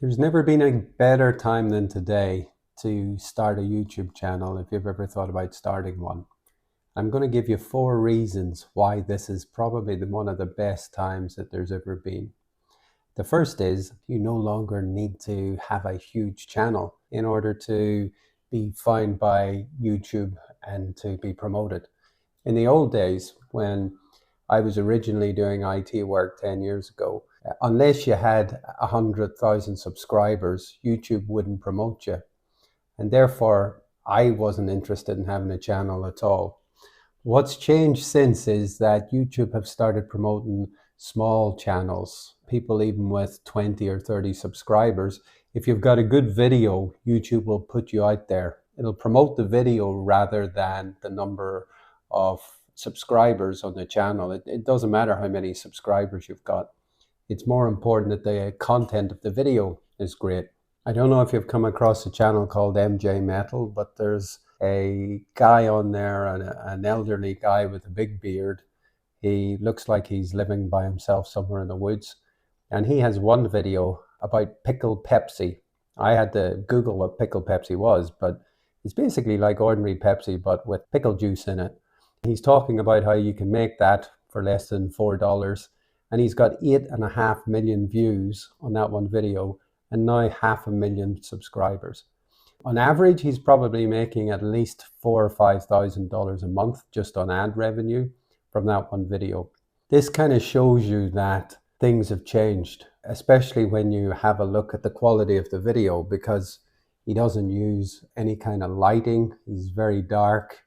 There's never been a better time than today to start a YouTube channel if you've ever thought about starting one. I'm going to give you 4 reasons why this is probably one of the best times that there's ever been. The first is you no longer need to have a huge channel in order to be found by YouTube and to be promoted. In the old days, when I was originally doing IT work 10 years ago, unless you had 100,000 subscribers, YouTube wouldn't promote you. And therefore, I wasn't interested in having a channel at all. What's changed since is that YouTube have started promoting small channels, people even with 20 or 30 subscribers. If you've got a good video, YouTube will put you out there. It'll promote the video rather than the number of subscribers on the channel. It doesn't matter how many subscribers you've got. It's more important that the content of the video is great. I don't know if you've come across a channel called MJ Metal, but there's a guy on there, an elderly guy with a big beard. He looks like he's living by himself somewhere in the woods. And he has one video about pickled Pepsi. I had to Google what pickled Pepsi was, but it's basically like ordinary Pepsi, but with pickle juice in it. He's talking about how you can make that for less than $4. And he's got 8.5 million views on that one video and now 500,000 subscribers. On average, he's probably making at least $4,000 or $5,000 a month just on ad revenue from that one video. This kind of shows you that things have changed, especially when you have a look at the quality of the video, because he doesn't use any kind of lighting. He's very dark.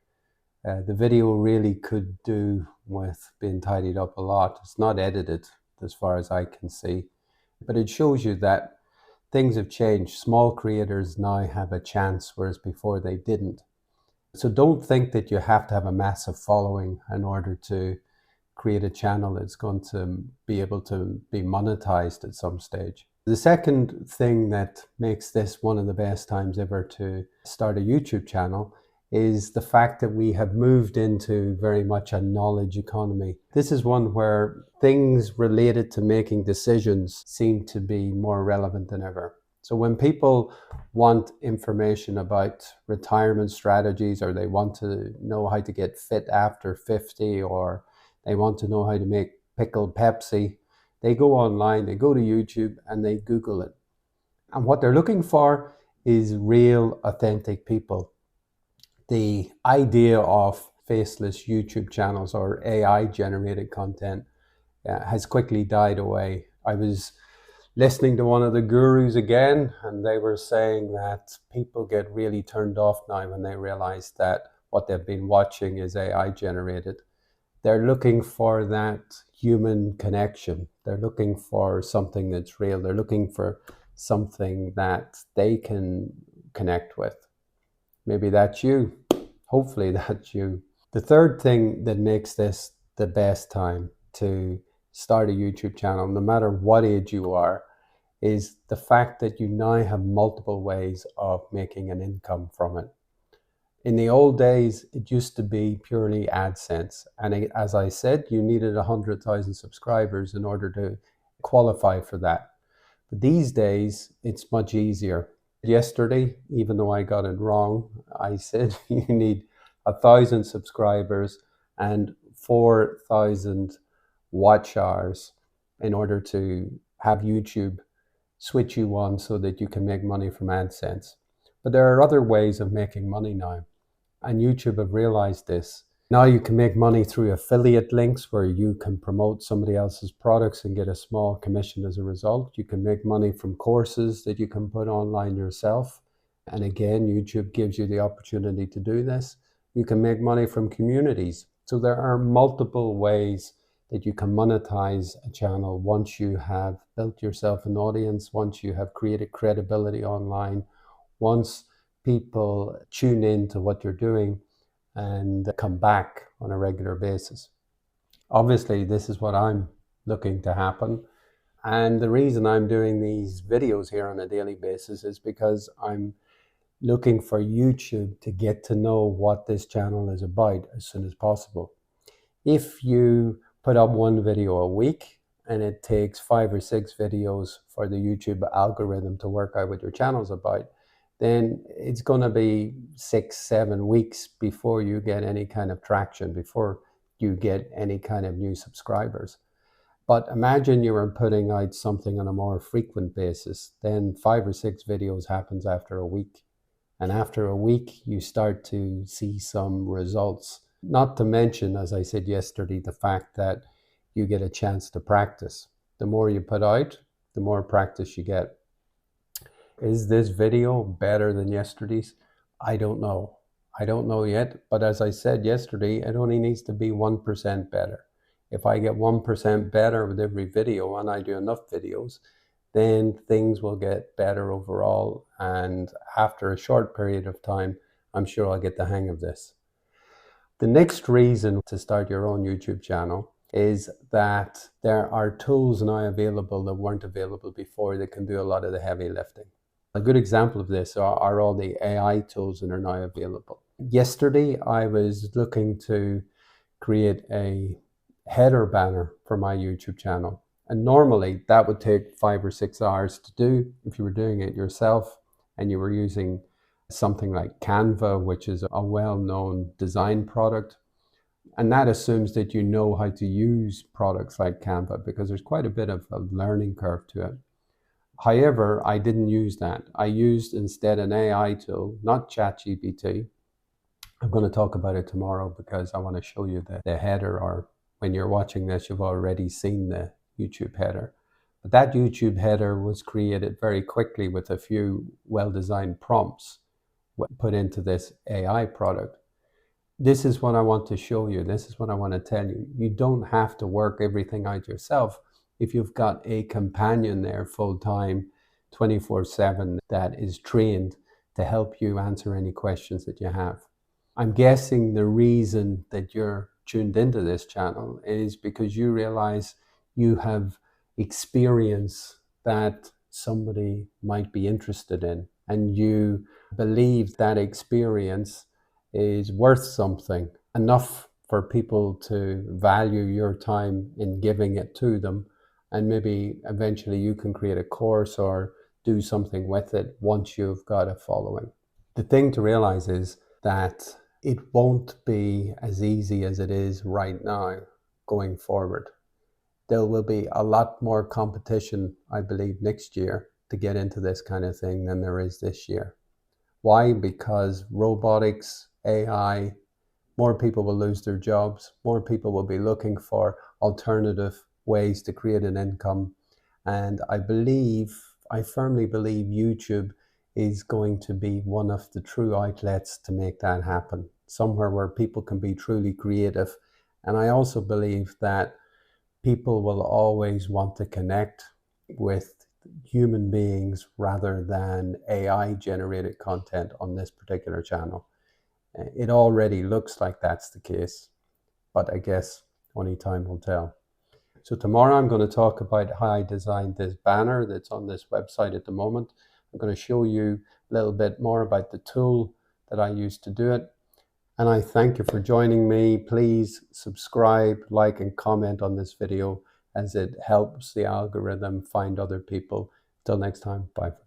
The video really could do with being tidied up a lot. It's not edited as far as I can see, but it shows you that things have changed. Small creators now have a chance, whereas before they didn't. So don't think that you have to have a massive following in order to create a channel that's going to be able to be monetized at some stage. The second thing that makes this one of the best times ever to start a YouTube channel is the fact that we have moved into very much a knowledge economy. This is one where things related to making decisions seem to be more relevant than ever. So when people want information about retirement strategies, or they want to know how to get fit after 50, or they want to know how to make pickled Pepsi, they go online, they go to YouTube and they Google it. And what they're looking for is real, authentic people. The idea of faceless YouTube channels or AI generated content has quickly died away. I was listening to one of the gurus again, and they were saying that people get really turned off now when they realize that what they've been watching is AI generated. They're looking for that human connection. They're looking for something that's real. They're looking for something that they can connect with. Maybe that's you. Hopefully that's you. The third thing that makes this the best time to start a YouTube channel, no matter what age you are, is the fact that you now have multiple ways of making an income from it. In the old days, it used to be purely AdSense. And as I said, you needed 100,000 subscribers in order to qualify for that. But these days, it's much easier. Yesterday, even though I got it wrong, I said you need 1,000 subscribers and 4,000 watch hours in order to have YouTube switch you on so that you can make money from AdSense. But there are other ways of making money now, and YouTube have realized this. Now you can make money through affiliate links where you can promote somebody else's products and get a small commission as a result. You can make money from courses that you can put online yourself. And again, YouTube gives you the opportunity to do this. You can make money from communities. So there are multiple ways that you can monetize a channel once you have built yourself an audience, once you have created credibility online, once people tune in to what you're doing and come back on a regular basis. Obviously, this is what I'm looking to happen. And the reason I'm doing these videos here on a daily basis is because I'm looking for YouTube to get to know what this channel is about as soon as possible. If you put up one video a week and it takes 5 or 6 videos for the YouTube algorithm to work out what your channel's about, then it's going to be 6-7 weeks before you get any kind of traction, before you get any kind of new subscribers. But imagine you were putting out something on a more frequent basis, then 5 or 6 videos happens after a week. And after a week, you start to see some results. Not to mention, as I said yesterday, the fact that you get a chance to practice. The more you put out, the more practice you get. Is this video better than yesterday's? I don't know. I don't know yet. But as I said yesterday, it only needs to be 1% better. If I get 1% better with every video, and I do enough videos, then things will get better overall. And after a short period of time, I'm sure I'll get the hang of this. The next reason to start your own YouTube channel is that there are tools now available that weren't available before that can do a lot of the heavy lifting. A good example of this are all the AI tools that are now available. Yesterday, I was looking to create a header banner for my YouTube channel. And normally that would take 5 or 6 hours to do if you were doing it yourself and you were using something like Canva, which is a well-known design product. And that assumes that you know how to use products like Canva, because there's quite a bit of a learning curve to it. However, I didn't use that. I used instead an AI tool, not ChatGPT. I'm going to talk about it tomorrow because I want to show you the header, or when you're watching this, you've already seen the YouTube header. But that YouTube header was created very quickly with a few well-designed prompts put into this AI product. This is what I want to show you. This is what I want to tell you. You don't have to work everything out yourself if you've got a companion there full-time, 24/7, that is trained to help you answer any questions that you have. I'm guessing the reason that you're tuned into this channel is because you realize you have experience that somebody might be interested in, and you believe that experience is worth something, enough for people to value your time in giving it to them, and maybe eventually you can create a course or do something with it once you've got a following. The thing to realize is that it won't be as easy as it is right now going forward. There will be a lot more competition, I believe, next year to get into this kind of thing than there is this year. Why? Because robotics, AI, more people will lose their jobs, more people will be looking for alternative ways to create an income. And I firmly believe YouTube is going to be one of the true outlets to make that happen, somewhere where people can be truly creative. And I also believe that people will always want to connect with human beings rather than AI generated content on this particular channel. It already looks like that's the case, but I guess only time will tell. So tomorrow I'm going to talk about how I designed this banner that's on this website at the moment. I'm going to show you a little bit more about the tool that I used to do it. And I thank you for joining me. Please subscribe, like, and comment on this video, as it helps the algorithm find other people. Till next time, bye.